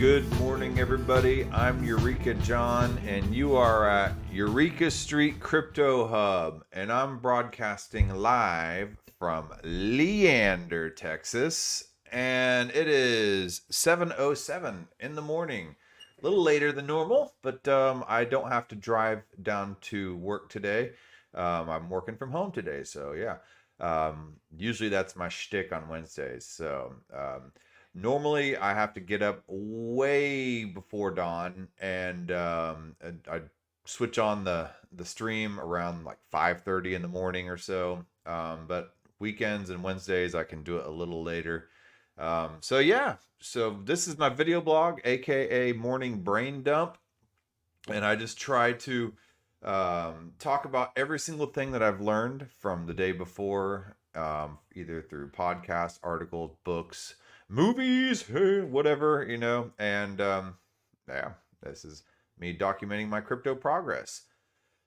Good morning, everybody. I'm Eureka John, and you are at Eureka Street Crypto Hub, and I'm broadcasting live from Leander, Texas, and it is 7:07 in the morning. A little later than normal, but I don't have to drive down to work today. I'm working from home today, so yeah. Usually that's my shtick on Wednesdays, so normally I have to get up way before dawn, and I switch on the stream around like 5:30 in the morning or so. But weekends and Wednesdays I can do it a little later. So yeah, so this is my video blog, aka Morning Brain Dump, and I just try to talk about every single thing that I've learned from the day before, either through podcasts, articles, books, movies, whatever, and yeah, this is me documenting my crypto progress.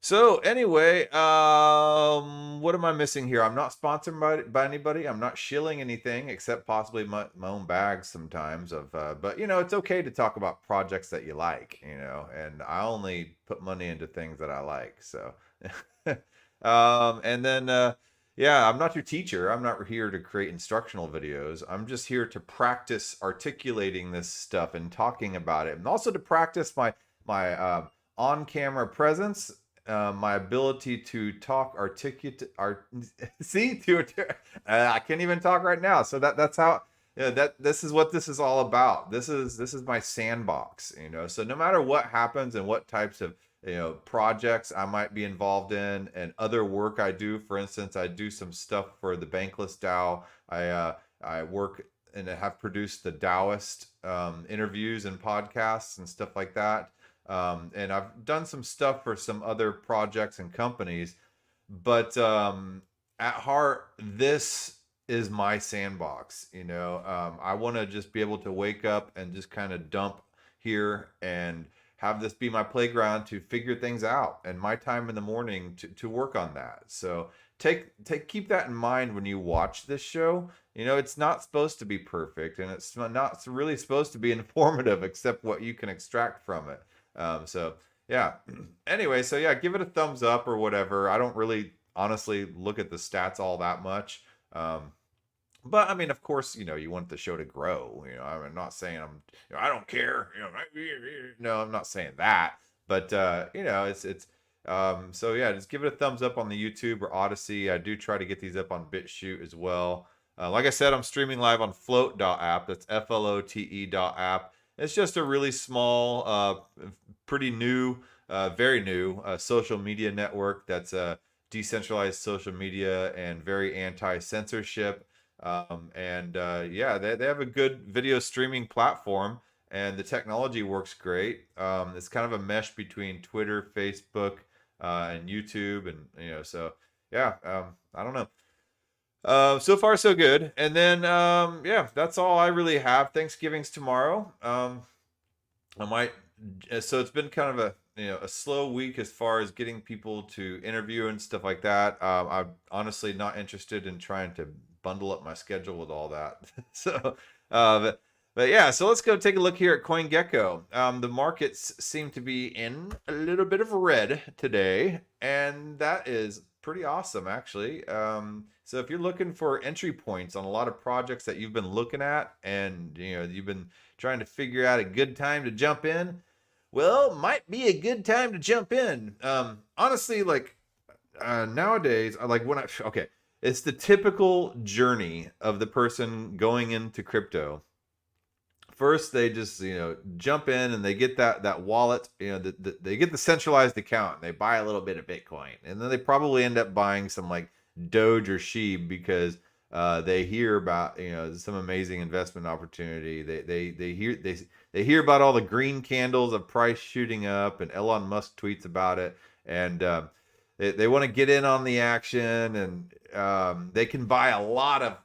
So anyway, what am I missing here? I'm not sponsored by anybody. I'm not shilling anything except possibly my own bags sometimes but it's okay to talk about projects that you like, and I only put money into things that I like. So, and then, yeah, I'm not your teacher. I'm not here to create instructional videos. I'm just here to practice articulating this stuff and talking about it, and also to practice my on-camera presence, my ability to talk I can't even talk right now. So that's how this is what this is all about. This is my sandbox, so no matter what happens and what types of projects I might be involved in and other work I do. For instance, I do some stuff for the Bankless DAO. I work and have produced the Daoist interviews and podcasts and stuff like that. And I've done some stuff for some other projects and companies, but at heart, this is my sandbox. I want to just be able to wake up and just kind of dump here and have this be my playground to figure things out, and my time in the morning to work on that. So keep that in mind when you watch this show. It's not supposed to be perfect, and it's not really supposed to be informative except what you can extract from it. So yeah, anyway, so yeah, give it a thumbs up or whatever. I don't really honestly look at the stats all that much. But I mean, of course, you want the show to grow. I'm not saying I don't care. No, I'm not saying that. But it's so yeah, just give it a thumbs up on the YouTube or Odyssey. I do try to get these up on BitChute as well. Like I said, I'm streaming live on Float.app. That's FLOTE.app. It's just a really small, pretty new, very new social media network that's decentralized social media and very anti-censorship. Yeah, they have a good video streaming platform, and the technology works great. It's kind of a mesh between Twitter, Facebook, and YouTube, and so yeah, I don't know. So far so good. And then yeah, that's all I really have. Thanksgiving's tomorrow. So it's been kind of a slow week as far as getting people to interview and stuff like that. I'm honestly not interested in trying to bundle up my schedule with all that. So but yeah, so let's go take a look here at CoinGecko. The markets seem to be in a little bit of red today, and that is pretty awesome, actually. So if you're looking for entry points on a lot of projects that you've been looking at, and you've been trying to figure out a good time to jump in, well, might be a good time to jump in. Honestly, like nowadays, it's the typical journey of the person going into crypto. First, they just jump in and they get that wallet. They get the centralized account and they buy a little bit of Bitcoin, and then they probably end up buying some like Doge or Sheeb because they hear about some amazing investment opportunity. They hear about all the green candles of price shooting up, and Elon Musk tweets about it, and they want to get in on the action, and they can buy a lot of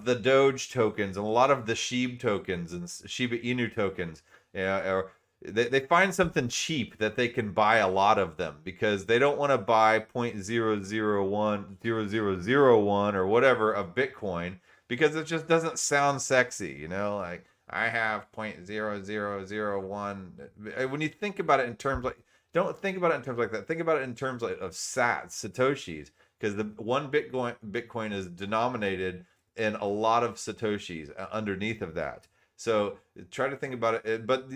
the Doge tokens and a lot of the Sheeb tokens and Shiba Inu tokens. Or they find something cheap that they can buy a lot of them because they don't want to buy 0.0010001 or whatever of Bitcoin because it just doesn't sound sexy. Like I have 0.0001. When you think about it in terms like, don't think about it in terms like that. Think about it in terms of sats, satoshis, because the one Bitcoin is denominated in a lot of satoshis underneath of that. So try to think about it. But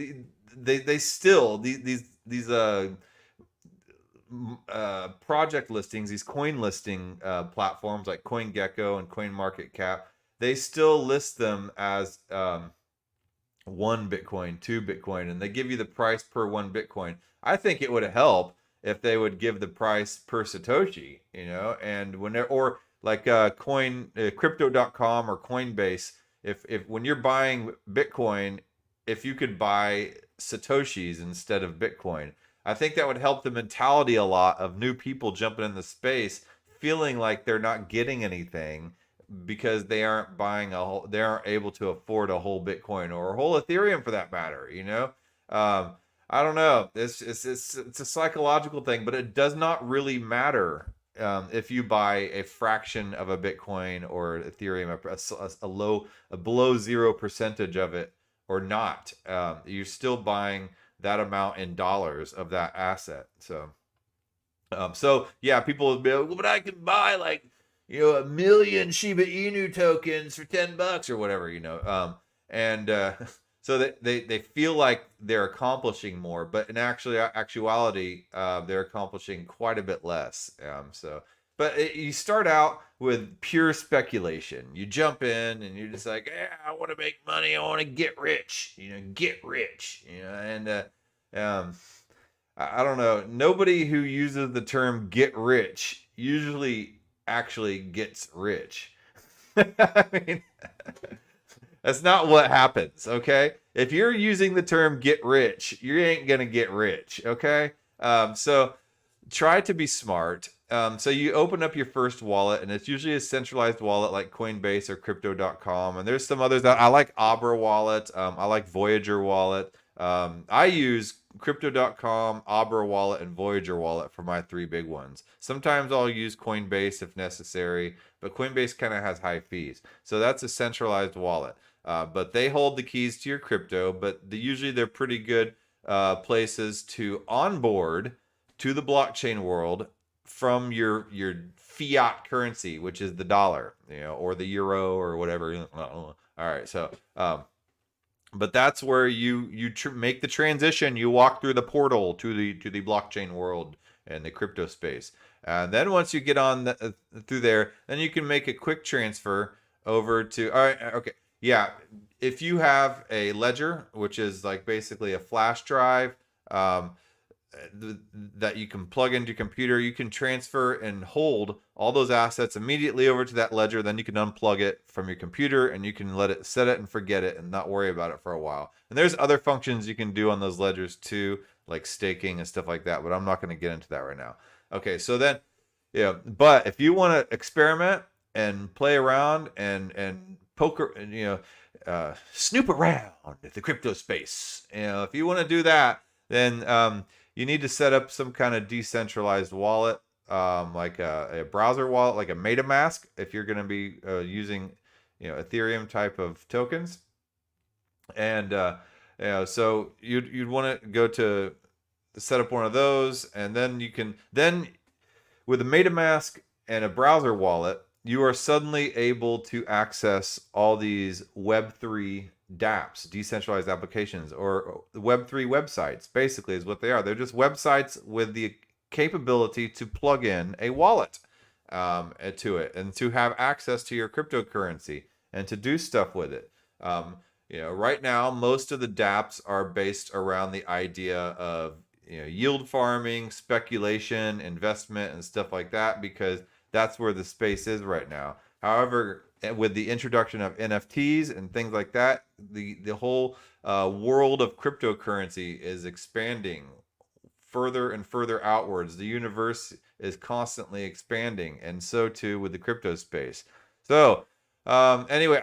they still these project listings, these coin listing platforms like CoinGecko and CoinMarketCap, they still list them as 1 Bitcoin, 2 Bitcoin, and they give you the price per 1 Bitcoin. I think it would help if they would give the price per Satoshi, and or like crypto.com or Coinbase, if when you're buying Bitcoin, if you could buy Satoshis instead of Bitcoin, I think that would help the mentality a lot of new people jumping in the space, feeling like they're not getting anything because they aren't able to afford a whole Bitcoin or a whole Ethereum for that matter. I don't know. It's a psychological thing, but it does not really matter if you buy a fraction of a Bitcoin or Ethereum, a below 0% of it or not. You're still buying that amount in dollars of that asset. So yeah, people will be like, well, but I can buy like 1 million Shiba Inu tokens for $10 or whatever, and so they feel like they're accomplishing more, but in actuality, they're accomplishing quite a bit less. But you start out with pure speculation. You jump in and you're just like, yeah, I want to make money. I want to get rich. Get rich. And I don't know. Nobody who uses the term "get rich" usually actually gets rich. I mean, that's not what happens, okay? If you're using the term "get rich," you ain't gonna get rich, okay? So try to be smart. So you open up your first wallet, and it's usually a centralized wallet like Coinbase or Crypto.com. And there's some others that I like. Abra Wallet. I like Voyager Wallet. I use Crypto.com, Abra Wallet, and Voyager Wallet for my 3 big ones. Sometimes I'll use Coinbase if necessary, but Coinbase kind of has high fees. So that's a centralized wallet. But they hold the keys to your crypto, but usually they're pretty good places to onboard to the blockchain world from your fiat currency, which is the dollar, or the euro or whatever. All right, so but that's where you make the transition. You walk through the portal to the blockchain world and the crypto space. And then once you get on through there, then you can make a quick transfer over to. All right, okay, yeah. If you have a ledger, which is like basically a flash drive, that you can plug into your computer, you can transfer and hold all those assets immediately over to that ledger. Then you can unplug it from your computer and you can let it set it and forget it and not worry about it for a while. And there's other functions you can do on those ledgers too, like staking and stuff like that, but I'm not going to get into that right now. Okay, so then but if you want to experiment and play around and poker and snoop around the crypto space, if you want to do that, then you need to set up some kind of decentralized wallet, like a browser wallet, like a MetaMask, if you're going to be using, Ethereum type of tokens. And so you'd want to go to set up one of those, and then with a MetaMask and a browser wallet, you are suddenly able to access all these Web3 dApps, decentralized applications, or Web3 websites, basically is what they are. They're just websites with the capability to plug in a wallet to it and to have access to your cryptocurrency and to do stuff with it. Right now, most of the dApps are based around the idea of yield farming, speculation, investment, and stuff like that, because that's where the space is right now. However, with the introduction of NFTs and things like that, the whole world of cryptocurrency is expanding further and further outwards. The universe is constantly expanding, and so too with the crypto space. So anyway,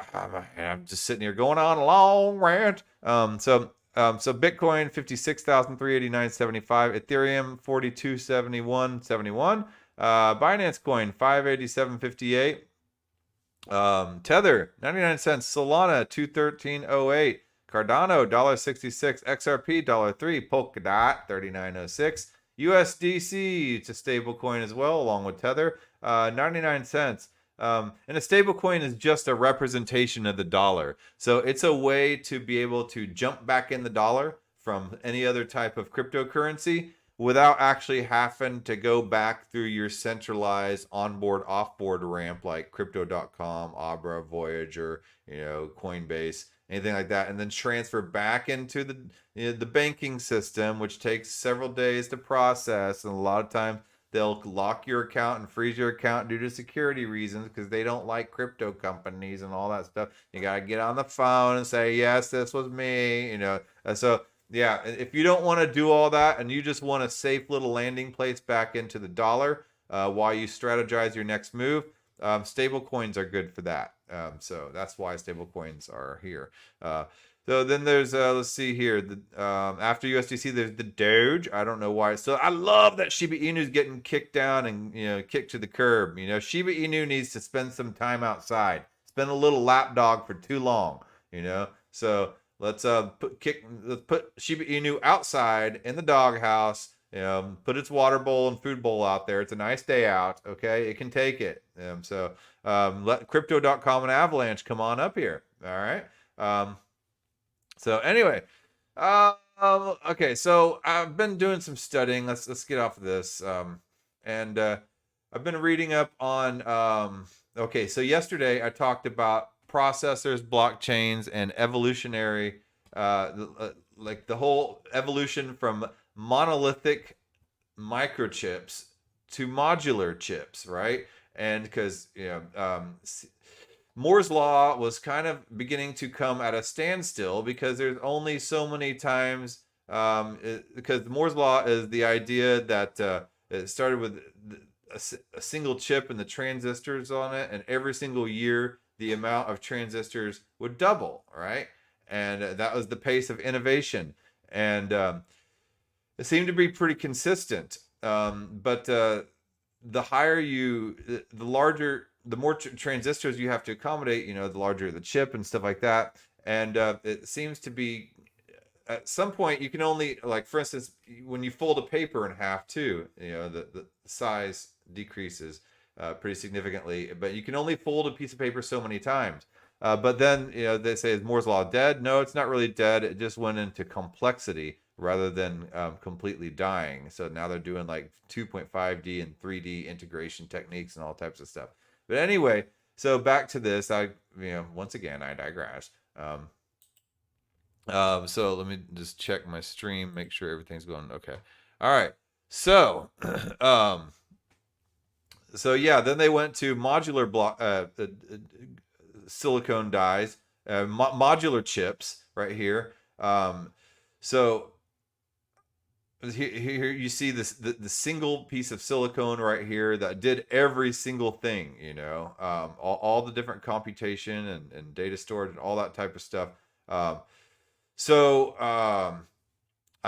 I'm just sitting here going on a long rant. So Bitcoin 56,389.75, Ethereum 4271.71, Binance Coin 587.58. Tether 99 cents, Solana 213.08, Cardano $1.66, XRP $3, Polkadot 39.06, USDC, it's a stable coin as well, along with Tether, 99 cents. And a stable coin is just a representation of the dollar. So it's a way to be able to jump back in the dollar from any other type of cryptocurrency without actually having to go back through your centralized onboard offboard ramp like crypto.com, Abra, Voyager, Coinbase, anything like that, and then transfer back into the banking system, which takes several days to process, and a lot of times they'll lock your account and freeze your account due to security reasons because they don't like crypto companies and all that stuff. You got to get on the phone and say, yes, this was me, So, yeah, if you don't want to do all that and you just want a safe little landing place back into the dollar while you strategize your next move, stable coins are good for that. So that's why stable coins are here. So then there's, let's see here, after USDC, there's the Doge. I don't know why. So I love that Shiba Inu is getting kicked down and, kicked to the curb. Shiba Inu needs to spend some time outside. It's been a little lapdog for too long, So let's put Shiba Inu outside in the doghouse. Put its water bowl and food bowl out there. It's a nice day out. Okay, it can take it. Let Crypto.com and Avalanche come on up here. All right. So anyway, okay. So I've been doing some studying. Let's get off of this. And I've been reading up on. Okay, so yesterday I talked about processors, blockchains, and evolutionary, like the whole evolution from monolithic microchips to modular chips, right? And because Moore's law was kind of beginning to come at a standstill because there's only so many times, because Moore's law is the idea that it started with a single chip and the transistors on it, and every single year the amount of transistors would double, right? And that was the pace of innovation, and it seemed to be pretty consistent. But the higher the larger, the more transistors you have to accommodate, the larger the chip and stuff like that. And it seems to be, at some point, you can only, like, for instance, when you fold a paper in half too, the size decreases pretty significantly, but you can only fold a piece of paper so many times. But then, they say, is Moore's law dead? No, it's not really dead. It just went into complexity rather than completely dying. So now they're doing like 2.5D and 3D integration techniques and all types of stuff. But anyway, so back to this. Once again, I digress. So let me just check my stream, make sure everything's going okay. All right. So, so yeah, then they went to modular silicone dies, modular chips right here. So here you see the single piece of silicone right here that did every single thing, all the different computation and data storage and all that type of stuff. I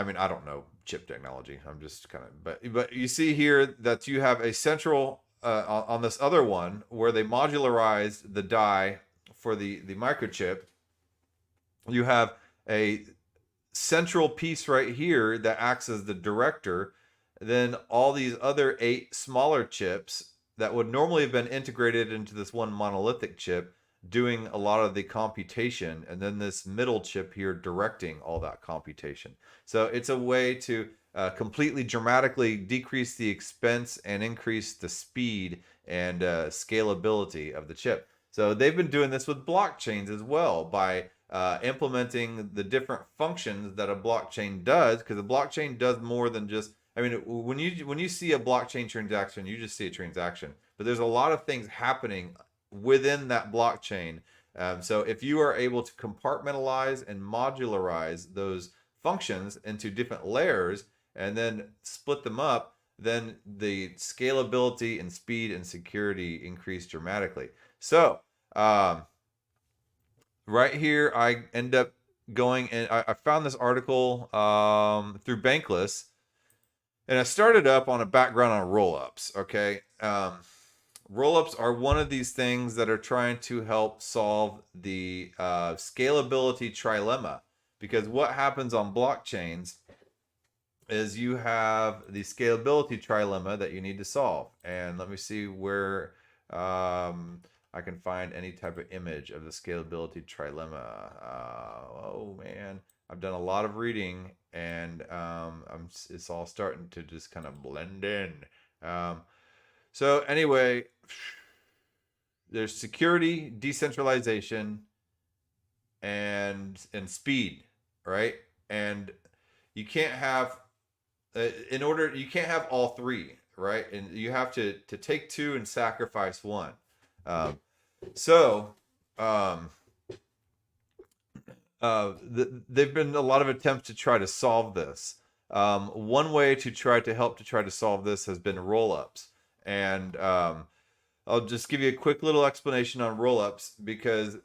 mean, I don't know chip technology. I'm just kind of, but you see here that you have a central on this other one where they modularized the die for the microchip. You have a central piece right here that acts as the director. Then all these other 8 smaller chips that would normally have been integrated into this one monolithic chip doing a lot of the computation, and then this middle chip here directing all that computation. So it's a way to completely dramatically decrease the expense and increase the speed and scalability of the chip. So they've been doing this with blockchains as well by implementing the different functions that a blockchain does, because a blockchain does more than just, I mean, when you see a blockchain transaction, you just see a transaction, but there's a lot of things happening within that blockchain. So if you are able to compartmentalize and modularize those functions into different layers and then split them up, then the scalability and speed and security increase dramatically. So right here, I end up going and I found this article through Bankless, and I started up on a background on rollups. Okay. Rollups are one of these things that are trying to help solve the scalability trilemma. because what happens on blockchains is you have the scalability trilemma that you need to solve. And let me see where I can find any type of image of the scalability trilemma. Oh man, I've done a lot of reading, and it's all starting to just kind of blend in. So anyway, there's security, decentralization, and speed, right? And you can't have you can't have all three, right? And you have to take two and sacrifice one. Um, so there've been a lot of attempts to try to solve this. One way to try to solve this has been rollups, and I'll just give you a quick little explanation on rollups, because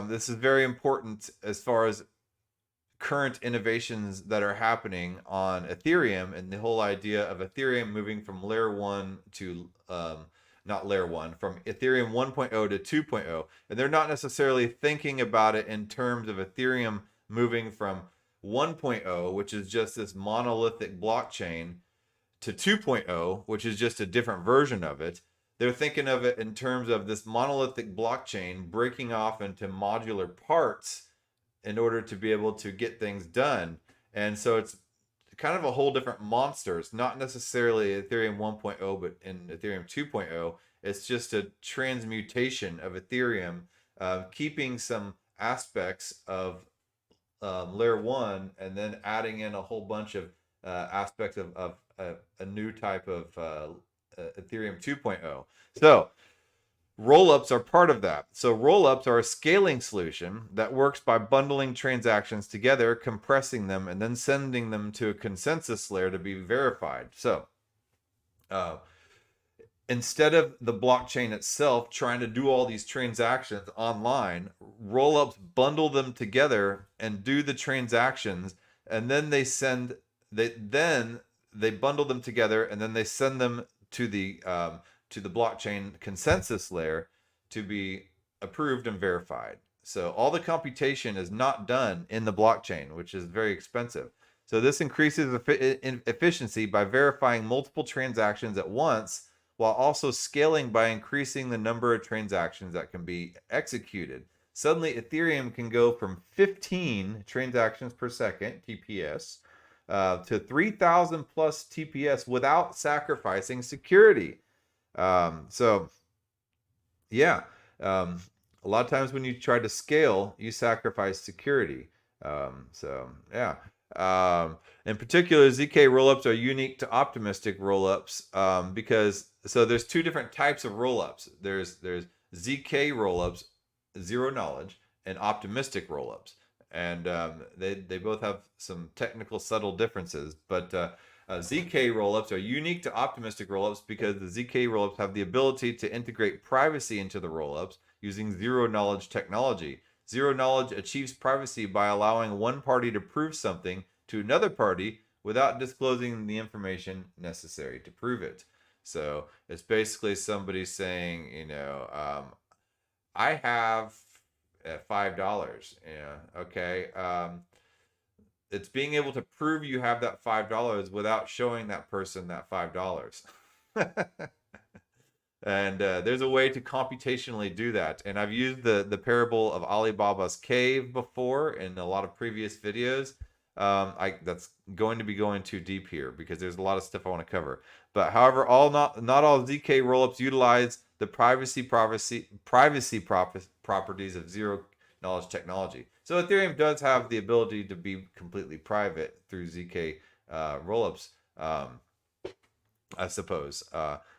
this is very important as far as current innovations that are happening on Ethereum, and the whole idea of Ethereum moving from layer 1 to not layer 1, from Ethereum 1.0 to 2.0. And they're not necessarily thinking about it in terms of Ethereum moving from 1.0, which is just this monolithic blockchain, to 2.0, which is just a different version of it. They're thinking of it in terms of this monolithic blockchain breaking off into modular parts in order to be able to get things done. And so it's kind of a whole different monster. It's not necessarily Ethereum 1.0, but in Ethereum 2.0, it's just a transmutation of Ethereum, keeping some aspects of layer 1 and then adding in a whole bunch of aspects of a new type of Ethereum 2.0. So rollups are part of that. So rollups are a scaling solution that works by bundling transactions together, compressing them, and then sending them to a consensus layer to be verified. So instead of the blockchain itself trying to do all these transactions online, rollups bundle them together and do the transactions, and then they bundle them together, and then they send them to the blockchain consensus layer to be approved and verified. So all the computation is not done in the blockchain, which is very expensive. So this increases efficiency by verifying multiple transactions at once, while also scaling by increasing the number of transactions that can be executed. Suddenly, Ethereum can go from 15 transactions per second, TPS, to 3,000 plus TPS without sacrificing security. So yeah, a lot of times when you try to scale, you sacrifice security. So yeah, in particular, zk-Rollups are unique to optimistic rollups, because there's two different types of rollups. There's zk-Rollups, zero knowledge, and optimistic rollups, and they both have some technical subtle differences, but zk-Rollups are unique to optimistic rollups because the zk-Rollups have the ability to integrate privacy into the rollups using zero-knowledge technology. Zero-knowledge achieves privacy by allowing one party to prove something to another party without disclosing the information necessary to prove it. So it's basically somebody saying, I have $5. Okay. It's being able to prove you have that $5 without showing that person that $5. And there's a way to computationally do that. And I've used the parable of Alibaba's cave before in a lot of previous videos. That's going to be going too deep here because there's a lot of stuff I want to cover. But however, not all zk-Rollups utilize the privacy properties of zero knowledge technology. So Ethereum does have the ability to be completely private through zk-Rollups, I suppose.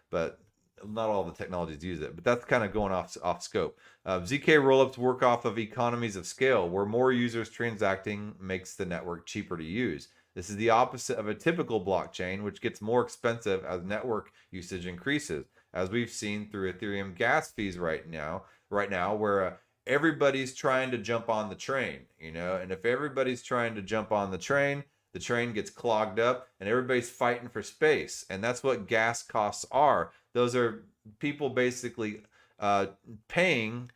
But not all the technologies use it. But that's kind of going off scope. zk-Rollups work off of economies of scale, where more users transacting makes the network cheaper to use. This is the opposite of a typical blockchain, which gets more expensive as network usage increases, as we've seen through Ethereum gas fees right now, where everybody's trying to jump on the train, and if everybody's trying to jump on the train gets clogged up and everybody's fighting for space. And that's what gas costs are. Those are people basically paying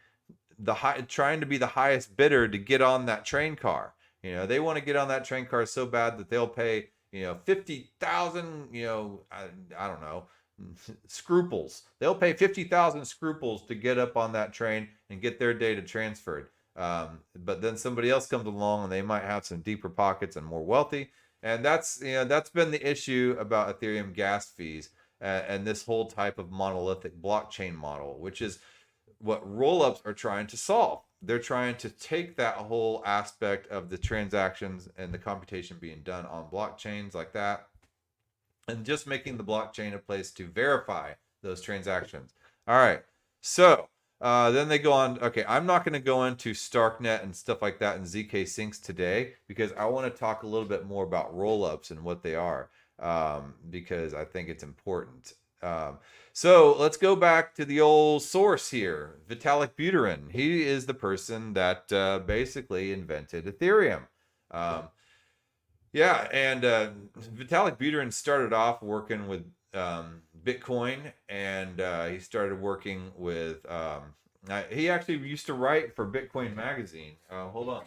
trying to be the highest bidder to get on that train car. They want to get on that train car so bad that they'll pay 50,000, I don't know, scruples. They'll pay 50,000 scruples to get up on that train and get their data transferred. But then somebody else comes along and they might have some deeper pockets and more wealthy. And that's been the issue about Ethereum gas fees and this whole type of monolithic blockchain model, which is what rollups are trying to solve. They're trying to take that whole aspect of the transactions and the computation being done on blockchains like that, and just making the blockchain a place to verify those transactions. All right. So then they go on. Okay, I'm not going to go into Starknet and stuff like that and ZK Syncs today because I want to talk a little bit more about rollups and what they are, because I think it's important. So let's go back to the old source here, Vitalik Buterin. He is the person that basically invented Ethereum. Yeah, and Vitalik Buterin started off working with Bitcoin, and he started working with. He actually used to write for Bitcoin magazine. Hold on.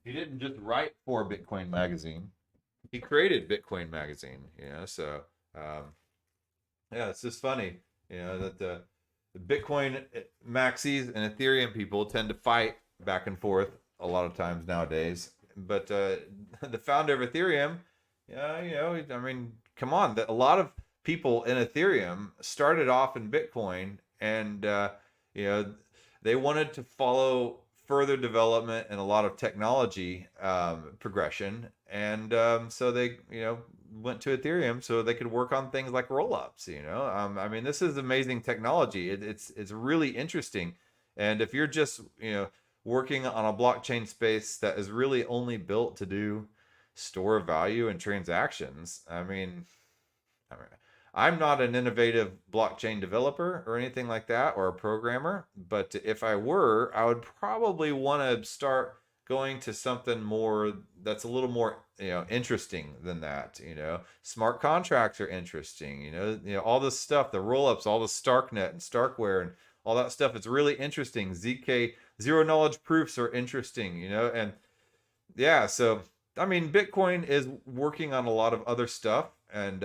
He didn't just write for Bitcoin magazine. He created Bitcoin magazine. So yeah, it's just funny, that the Bitcoin maxis and Ethereum people tend to fight back and forth a lot of times nowadays. But the founder of Ethereum, I mean, come on, a lot of people in Ethereum started off in Bitcoin, and they wanted to follow further development and a lot of technology progression, and so they went to Ethereum so they could work on things like rollups. I mean, this is amazing technology. It's really interesting, and if you're just working on a blockchain space that is really only built to do store of value and transactions, I mean, I'm not an innovative blockchain developer or anything like that, or a programmer, but if I were, I would probably want to start going to something more that's a little more interesting than that. Smart contracts are interesting. All this stuff, the rollups, all the Starknet and Starkware and all that stuff, it's really interesting. ZK zero knowledge proofs are interesting. And yeah, so I mean, Bitcoin is working on a lot of other stuff, and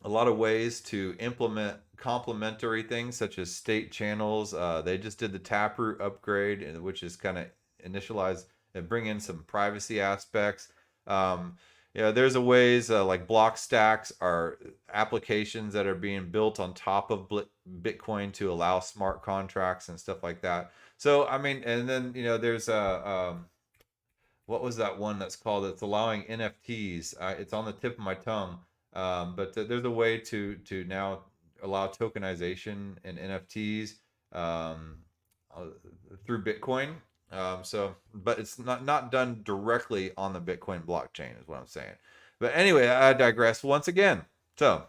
a lot of ways to implement complementary things such as state channels. They just did the Taproot upgrade, which is kind of initialize and bring in some privacy aspects. There's a ways like block stacks are applications that are being built on top of Bitcoin to allow smart contracts and stuff like that. So I mean, and then there's what was that one that's called? It's allowing NFTs. It's on the tip of my tongue. But there's a way to now allow tokenization and NFTs through Bitcoin. But it's not done directly on the Bitcoin blockchain, is what I'm saying. But anyway, I digress once again. So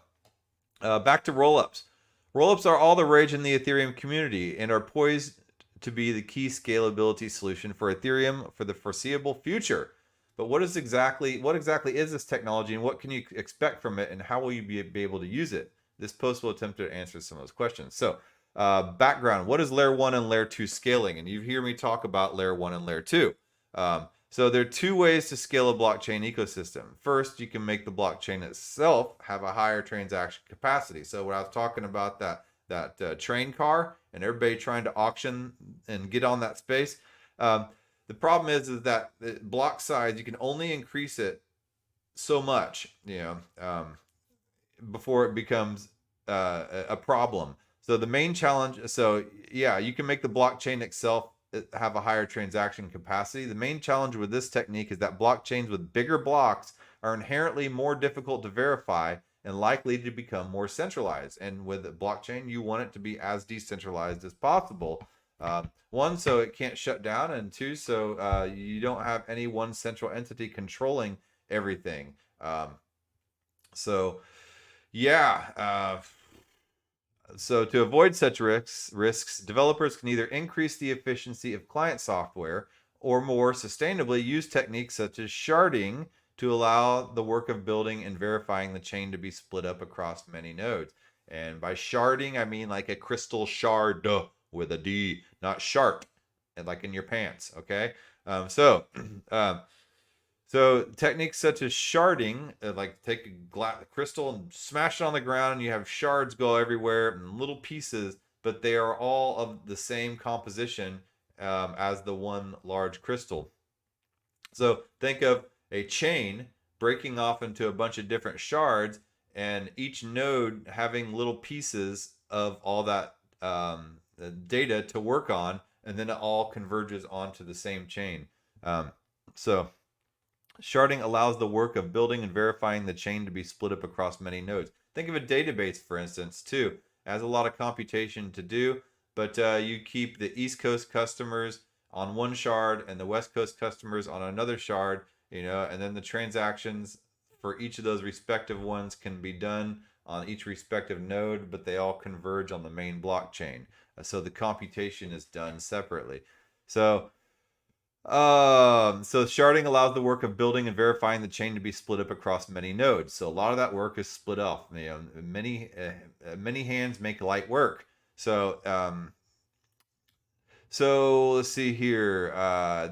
back to rollups. Rollups are all the rage in the Ethereum community and are poised to be the key scalability solution for Ethereum for the foreseeable future. But what exactly is this technology, and what can you expect from it, and how will you be able to use it? This post will attempt to answer some of those questions. So background, what is layer 1 and layer 2 scaling? And you hear me talk about layer 1 and layer 2. So there are two ways to scale a blockchain ecosystem. First, you can make the blockchain itself have a higher transaction capacity. So when I was talking about that train car and everybody trying to auction and get on that space, the problem is that the block size, you can only increase it so much, before it becomes a problem. So the main challenge, you can make the blockchain itself have a higher transaction capacity. The main challenge with this technique is that blockchains with bigger blocks are inherently more difficult to verify and likely to become more centralized. And with a blockchain, you want it to be as decentralized as possible. One, so it can't shut down, and two, so you don't have any one central entity controlling everything. So to avoid such risks, developers can either increase the efficiency of client software or more sustainably use techniques such as sharding to allow the work of building and verifying the chain to be split up across many nodes. And by sharding, I mean like a crystal shard with a D, not shart, and like in your pants. Okay. So um, so techniques such as sharding, like take a crystal and smash it on the ground, and you have shards go everywhere and little pieces, but they are all of the same composition as the one large crystal. So think of a chain breaking off into a bunch of different shards, and each node having little pieces of all that data to work on, and then it all converges onto the same chain. So sharding allows the work of building and verifying the chain to be split up across many nodes. Think of a database, for instance, too. It has a lot of computation to do, but you keep the East Coast customers on one shard and the West Coast customers on another shard, and then the transactions for each of those respective ones can be done on each respective node, but they all converge on the main blockchain. So the computation is done separately. So sharding allows the work of building and verifying the chain to be split up across many nodes. So a lot of that work is split off. Many hands make light work. So let's see here.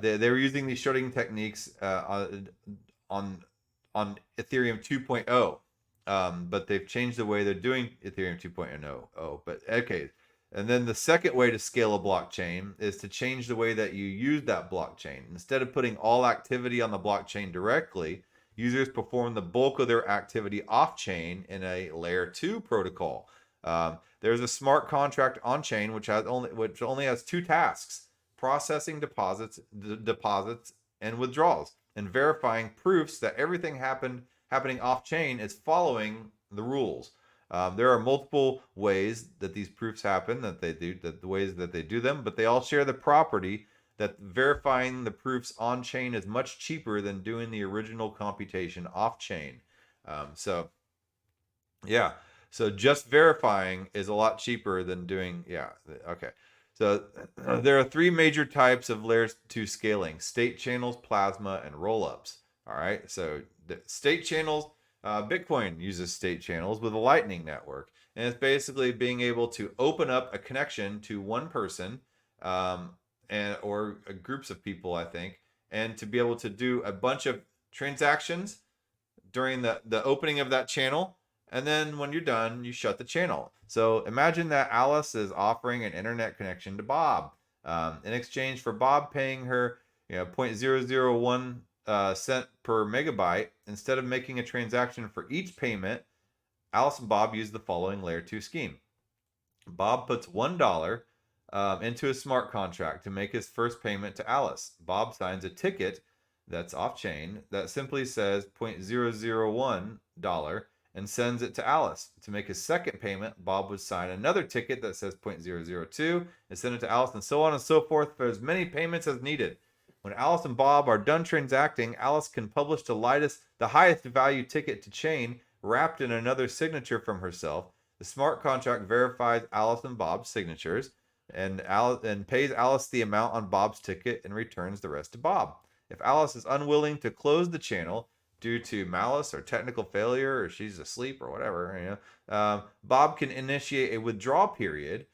They were using these sharding techniques on Ethereum 2.0, but they've changed the way they're doing Ethereum 2.0. But okay. And then the second way to scale a blockchain is to change the way that you use that blockchain. Instead of putting all activity on the blockchain directly, users perform the bulk of their activity off-chain in a layer 2 protocol. There's a smart contract on-chain which only has two tasks: processing deposits and withdrawals, and verifying proofs that everything happening off-chain is following the rules. There are multiple ways that these proofs happen, the ways that they do them, but they all share the property that verifying the proofs on chain is much cheaper than doing the original computation off chain. So just verifying is a lot cheaper than doing, okay. So there are three major types of layer 2 scaling: state channels, plasma, and rollups. All right, so the state channels, Bitcoin uses state channels with a Lightning network, and it's basically being able to open up a connection to one person, or groups of people, I think, and to be able to do a bunch of transactions during the opening of that channel, and then when you're done, you shut the channel. So imagine that Alice is offering an internet connection to Bob, in exchange for Bob paying her 0.001 cent per megabyte. Instead of making a transaction for each payment, Alice and Bob use the following layer 2 scheme. Bob puts $1 into a smart contract to make his first payment to Alice. Bob signs a ticket that's off-chain that simply says $0.001 and sends it to Alice. To make his second payment, Bob would sign another ticket that says $0.002 and send it to Alice, and so on and so forth for as many payments as needed. When Alice and Bob are done transacting, Alice can publish the highest value ticket to chain wrapped in another signature from herself. The smart contract verifies Alice and Bob's signatures and pays Alice the amount on Bob's ticket and returns the rest to Bob. If Alice is unwilling to close the channel due to malice or technical failure, or she's asleep or whatever, Bob can initiate a withdrawal period,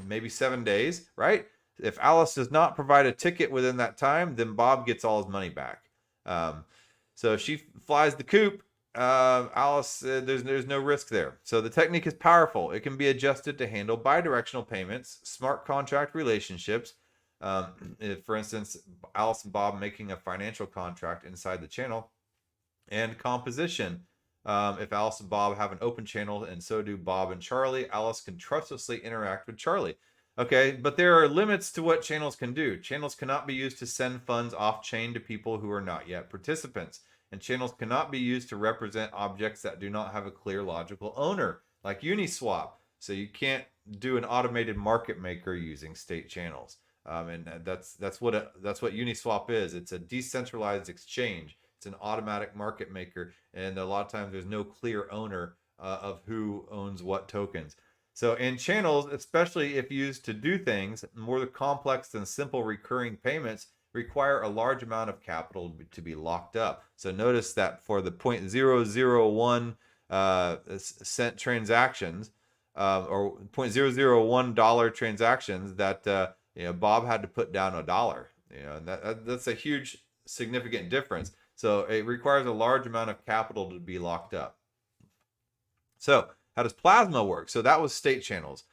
maybe 7 days, right? If Alice does not provide a ticket within that time, then Bob gets all his money back. So if she flies the coop, Alice, there's no risk there. So the technique is powerful. It can be adjusted to handle bidirectional payments, smart contract relationships. For instance, Alice and Bob making a financial contract inside the channel, and composition. If Alice and Bob have an open channel and so do Bob and Charlie, Alice can trustlessly interact with Charlie. Okay, but there are limits to what channels can do. Channels cannot be used to send funds off-chain to people who are not yet participants. And channels cannot be used to represent objects that do not have a clear logical owner, like Uniswap. So you can't do an automated market maker using state channels. And that's what Uniswap is. It's a decentralized exchange. It's an automatic market maker. And a lot of times there's no clear owner of who owns what tokens. So in channels, especially if used to do things more complex than simple recurring payments, require a large amount of capital to be locked up. So notice that for the 0.001 cent transactions, or $0.001 transactions that Bob had to put down $1. And that's a huge significant difference. So it requires a large amount of capital to be locked up. So how does plasma work? So that was state channels.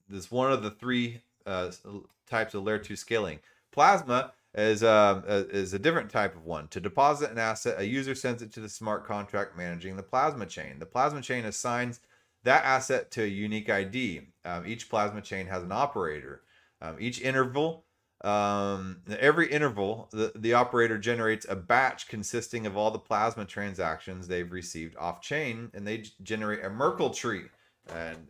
This one of the three types of layer 2 scaling. Plasma is a different type of one. To deposit an asset, a user sends it to the smart contract managing the plasma chain. The plasma chain assigns that asset to a unique ID. Each plasma chain has an operator. Every interval, the operator generates a batch consisting of all the plasma transactions they've received off chain, and they generate a Merkle tree. And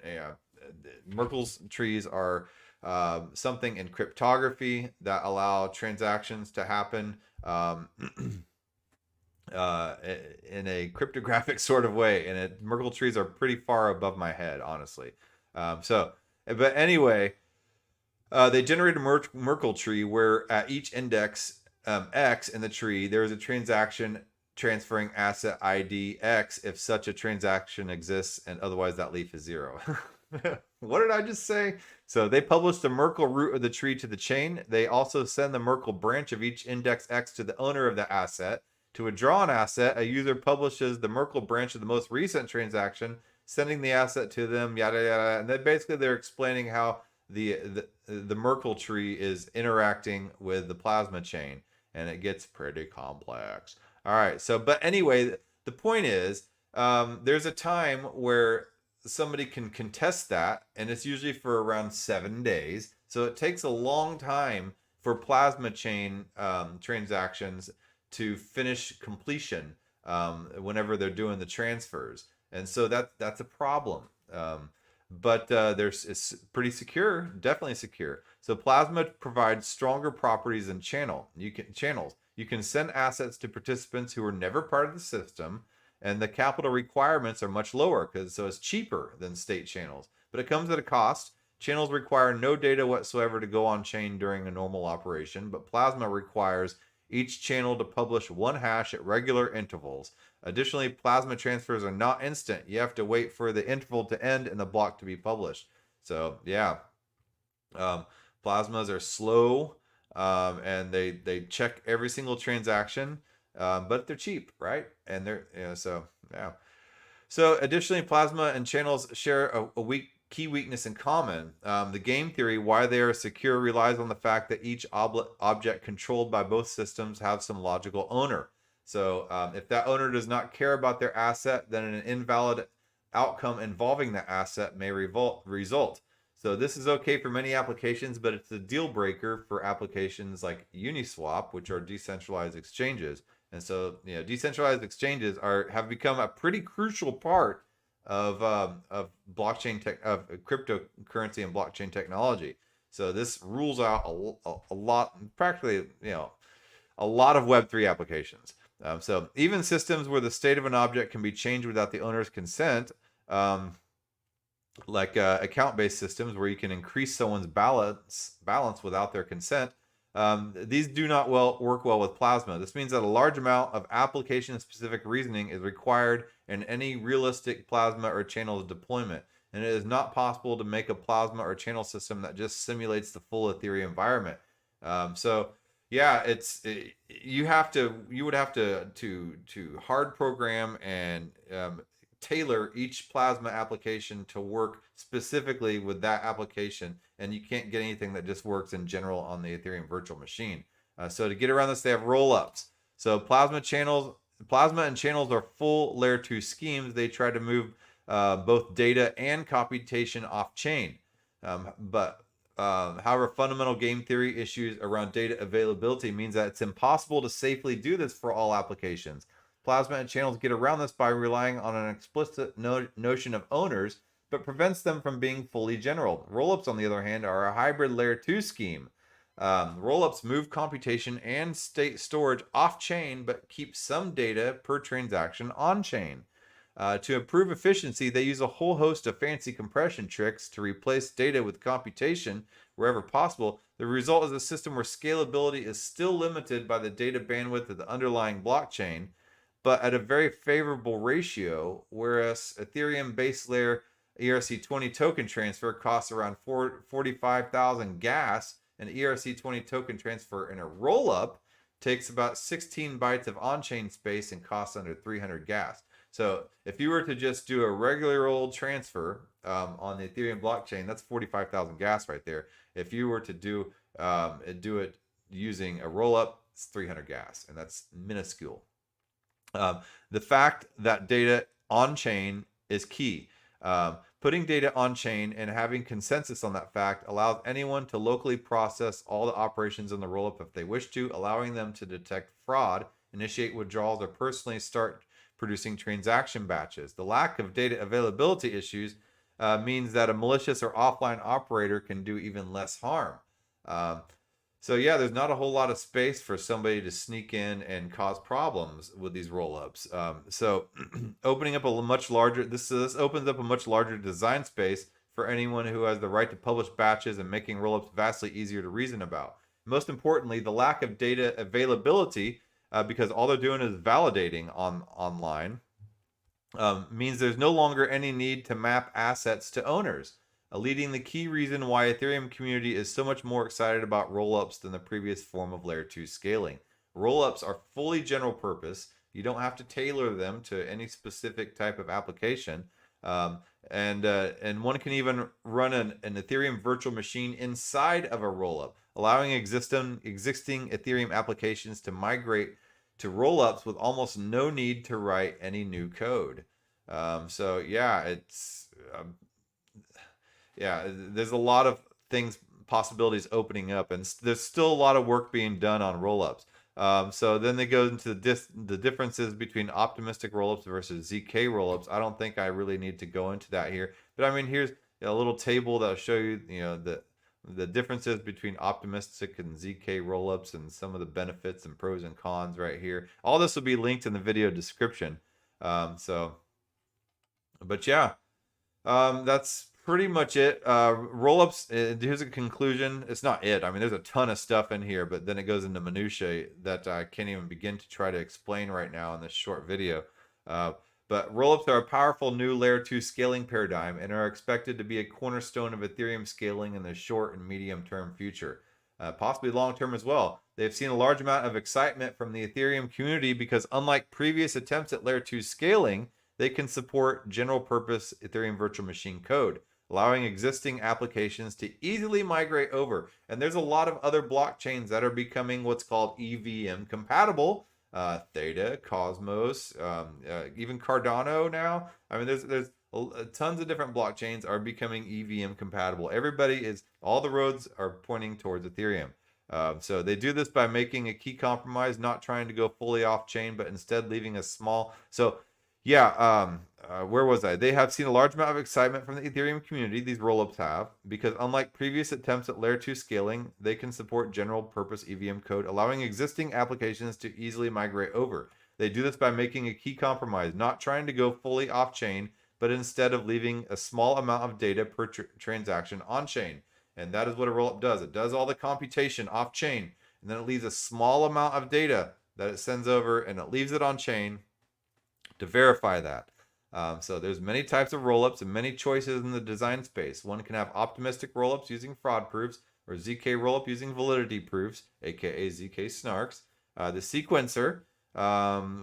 Merkle's trees are something in cryptography that allow transactions to happen in a cryptographic sort of way. And Merkle trees are pretty far above my head, honestly. But anyway, they generate a Merkle tree where at each index X in the tree, there is a transaction transferring asset ID X if such a transaction exists, and otherwise that leaf is 0. What did I just say? So they publish the Merkle root of the tree to the chain. They also send the Merkle branch of each index X to the owner of the asset. To withdraw an asset, a user publishes the Merkle branch of the most recent transaction, sending the asset to them, yada yada. And then basically they're explaining how the Merkle tree is interacting with the plasma chain, and it gets pretty complex. All right, but anyway, the point is, there's a time where somebody can contest that, and it's usually for around 7 days. So it takes a long time for plasma chain transactions to finish completion whenever they're doing the transfers, and so that's a problem. But it's pretty secure, definitely secure. So plasma provides stronger properties than channels. You can send assets to participants who are never part of the system, and the capital requirements are much lower so it's cheaper than state channels. But it comes at a cost. Channels require no data whatsoever to go on chain during a normal operation, but plasma requires each channel to publish one hash at regular intervals. Additionally, plasma transfers are not instant. You have to wait for the interval to end and the block to be published. So yeah, plasmas are slow, and they check every single transaction, but they're cheap, right? And they're so yeah. So additionally, plasma and channels share a key weakness in common. The game theory why they are secure relies on the fact that each object controlled by both systems have some logical owner. So if that owner does not care about their asset, then an invalid outcome involving the asset may result. So this is okay for many applications, but it's a deal breaker for applications like Uniswap, which are decentralized exchanges. And so decentralized exchanges have become a pretty crucial part of blockchain of cryptocurrency and blockchain technology. So this rules out a lot, practically a lot of Web3 applications. So even systems where the state of an object can be changed without the owner's consent, like account-based systems where you can increase someone's balance without their consent, these do not work well with plasma. This means that a large amount of application-specific reasoning is required in any realistic plasma or channel deployment, and it is not possible to make a plasma or channel system that just simulates the full Ethereum environment. So yeah, you would have to hard program and tailor each plasma application to work specifically with that application, and you can't get anything that just works in general on the Ethereum virtual machine. So to get around this, they have rollups. So plasma and channels are full layer 2 schemes. They try to move both data and computation off chain. However, fundamental game theory issues around data availability means that it's impossible to safely do this for all applications. Plasma and channels get around this by relying on an explicit notion of owners, but prevents them from being fully general. Rollups, on the other hand, are a hybrid layer 2 scheme. Rollups move computation and state storage off-chain, but keep some data per transaction on-chain. To improve efficiency, they use a whole host of fancy compression tricks to replace data with computation wherever possible. The result is a system where scalability is still limited by the data bandwidth of the underlying blockchain, but at a very favorable ratio, whereas Ethereum base layer ERC20 token transfer costs around 45,000 gas, and ERC20 token transfer in a rollup takes about 16 bytes of on-chain space and costs under 300 gas. So if you were to just do a regular old transfer on the Ethereum blockchain, that's 45,000 gas right there. If you were to do it using a rollup, it's 300 gas, and that's minuscule. The fact that data on-chain is key. Putting data on-chain and having consensus on that fact allows anyone to locally process all the operations in the rollup if they wish to, allowing them to detect fraud, initiate withdrawals, or personally start producing transaction batches. The lack of data availability issues means that a malicious or offline operator can do even less harm. So yeah, there's not a whole lot of space for somebody to sneak in and cause problems with these rollups. So opening up a much larger, this opens up a much larger design space for anyone who has the right to publish batches and making rollups vastly easier to reason about. Most importantly, the lack of data availability, because all they're doing is validating online, means there's no longer any need to map assets to owners, leading the key reason why Ethereum community is so much more excited about rollups than the previous form of layer 2 scaling. Rollups are fully general purpose. You don't have to tailor them to any specific type of application. And one can even run an Ethereum virtual machine inside of a rollup, allowing existing Ethereum applications to migrate to rollups with almost no need to write any new code. So yeah, it's there's a lot of possibilities opening up, and there's still a lot of work being done on rollups. So then they go into the differences between optimistic rollups versus zk rollups. I don't think I really need to go into that here, but I mean, here's a little table that'll show you, the differences between optimistic and zk rollups and some of the benefits and pros and cons right here. All this will be linked in the video description. But yeah, that's pretty much it. Rollups, here's a conclusion. It's not it. I mean, there's a ton of stuff in here, but then it goes into minutiae that I can't even begin to try to explain right now in this short video. But rollups are a powerful new layer 2 scaling paradigm and are expected to be a cornerstone of Ethereum scaling in the short and medium term future, possibly long term as well. They've seen a large amount of excitement from the Ethereum community because, unlike previous attempts at layer 2 scaling, they can support general purpose Ethereum virtual machine code, allowing existing applications to easily migrate over. And there's a lot of other blockchains that are becoming what's called EVM compatible. Theta, Cosmos, even Cardano now. I mean, there's tons of different blockchains are becoming EVM compatible. All the roads are pointing towards Ethereum. So they do this by making a key compromise, not trying to go fully off chain, but instead leaving a small. So yeah, where was I? They have seen a large amount of excitement from the Ethereum community, these rollups have, because unlike previous attempts at layer 2 scaling, they can support general purpose EVM code, allowing existing applications to easily migrate over. They do this by making a key compromise, not trying to go fully off chain, but instead of leaving a small amount of data per transaction on chain. And that is what a rollup does. It does all the computation off chain, and then it leaves a small amount of data that it sends over, and it leaves it on chain to verify that. So there's many types of rollups and many choices in the design space. One can have optimistic rollups using fraud proofs, or zk rollup using validity proofs, aka zk snarks. The sequencer,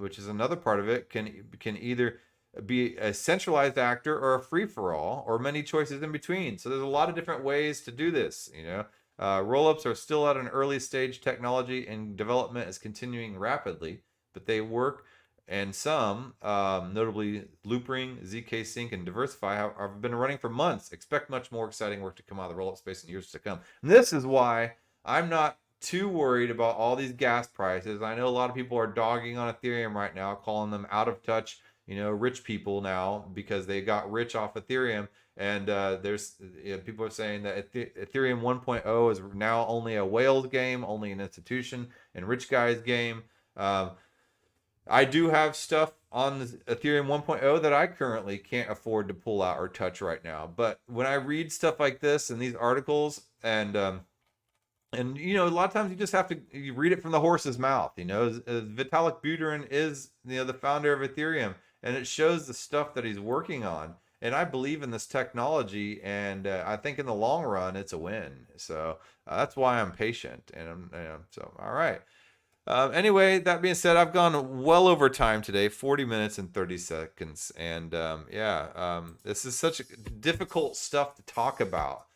which is another part of it, can either be a centralized actor or a free-for-all, or many choices in between. So there's a lot of different ways to do this. Rollups are still at an early stage. Technology and development is continuing rapidly, but they work. And some, notably Loopring, zk Sync, and Diversify, have been running for months. Expect much more exciting work to come out of the rollup space in years to come. And this is why I'm not too worried about all these gas prices. I know a lot of people are dogging on Ethereum right now, calling them out of touch, rich people now because they got rich off Ethereum. And people are saying that Ethereum 1.0 is now only a whales game, only an institution and rich guys game. I do have stuff on Ethereum 1.0 that I currently can't afford to pull out or touch right now. But when I read stuff like this and these articles, and And a lot of times you just have to you read it from the horse's mouth. Vitalik Buterin is the founder of Ethereum, and it shows the stuff that he's working on. And I believe in this technology, and I think in the long run it's a win. So that's why I'm patient. And so all right. Anyway, that being said, I've gone well over time today, 40 minutes and 30 seconds. And this is such difficult stuff to talk about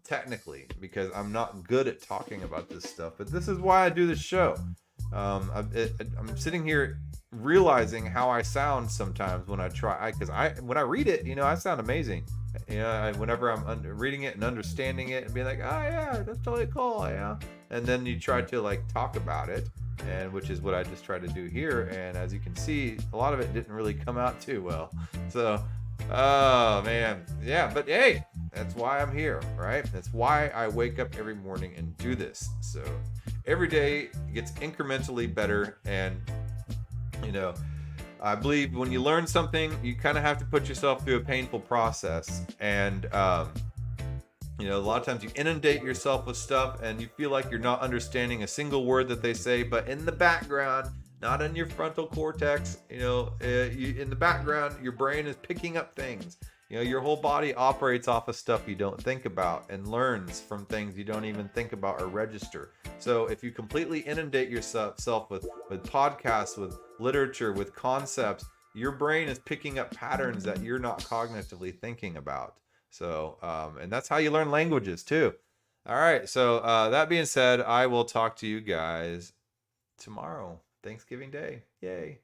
technically, because I'm not good at talking about this stuff. But this is why I do this show. I'm sitting here realizing how I sound sometimes when I try, because when I read it, I sound amazing. Whenever I'm reading it and understanding it and being like, oh yeah, that's totally cool, yeah. And then you try to like talk about it, and which is what I just tried to do here. And as you can see, a lot of it didn't really come out too well. So, oh man, yeah. But hey, that's why I'm here, right? That's why I wake up every morning and do this. So every day gets incrementally better, and I believe when you learn something, you kind of have to put yourself through a painful process. And, a lot of times you inundate yourself with stuff and you feel like you're not understanding a single word that they say, but in the background, not in your frontal cortex, in the background, your brain is picking up things. Your whole body operates off of stuff you don't think about and learns from things you don't even think about or register. So if you completely inundate yourself with podcasts, with literature, with concepts, your brain is picking up patterns that you're not cognitively thinking about. So, and that's how you learn languages too. All right. So that being said, I will talk to you guys tomorrow. Thanksgiving Day. Yay.